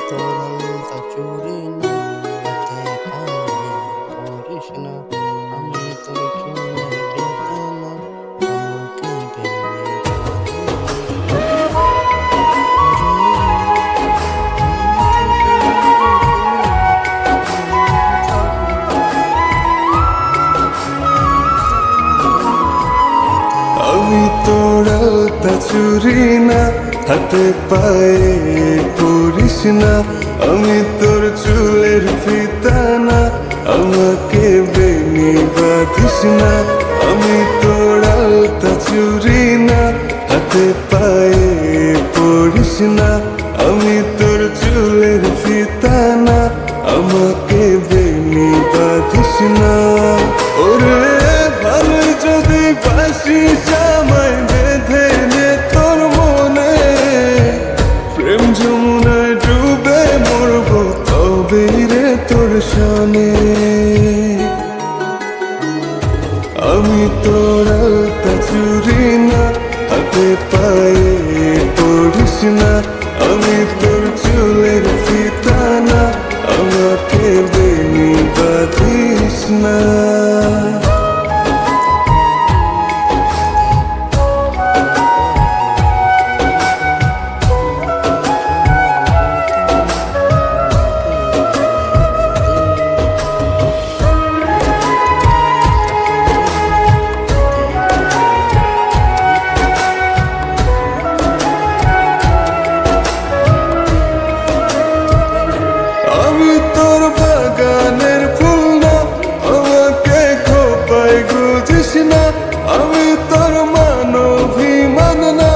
তোর আলতা চুরি না, হাতে পায়ে পরিস না। আমি তোর চুলের বেদনা, আমাকে বেনি বাঁধিস না। আমি তোর আলতা চুরি না, হাতে পায়ে পরিস না। আমি তোর চুলের ফিতা না, আমাকে বেনি বাঁধিস না। আমি তোর আলতা চুরি না, হাতে পায়ে পরিস না। আমি তোর চুলের ফিতা না, আমাকে বেনি বাঁধিস না। ওরে ভালো যদি বাসিস আমায় বেঁধে নে তোর মনে, প্রেম যমুনায় ডুবে মরবো তবে রে তোর সনে। আমি তোর আলতা চুরি না, হাতে পায়ে পরিস না। আমি তোর চুলের ফিতা না, আমাকে বেনি বাঁধিস না। আমি তোর বাগানের ফুল না, আমাকে খোপায় গুজিস না। আমি তোর মানভিমান না,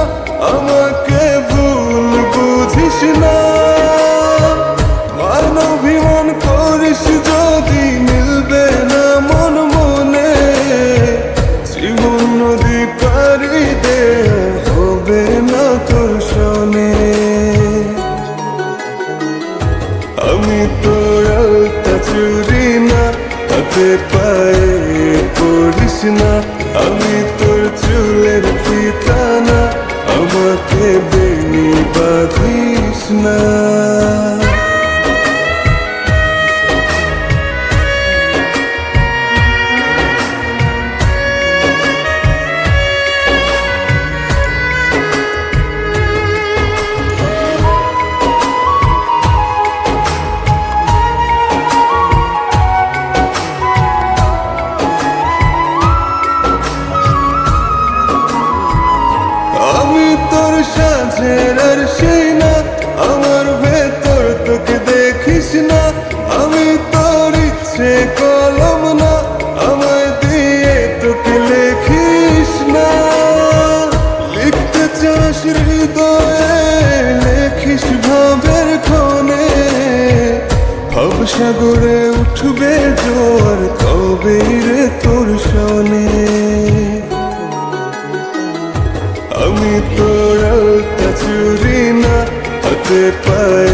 আমাকে ভুল বুঝিস না। মানভিমান করিস যদি মিলবে না মন মনে, জীবন নদী পারি দে হবে না তোর সনে। আমি তোর আলতা চুরি না, হাতে পায়ে পরিস না। আমি তোর চুলের ফিতা না, আমাকে বেনি বাঁধিস না। আমি তোর সাজের আর সেই না, আমার ভেতর তোকে দেখিস না। আমি তোর ইচ্ছে কলম না, আমায় দিয়ে তোকে লেখিস না। লিখতে চাস হৃদয়ে, লেখিস ভাবের ক্ষণে। ভবসাগরে উঠবে জোয়ার তবে রে তোর সনে। আমি তোর আলতা চুরি না, হাতে পায়ে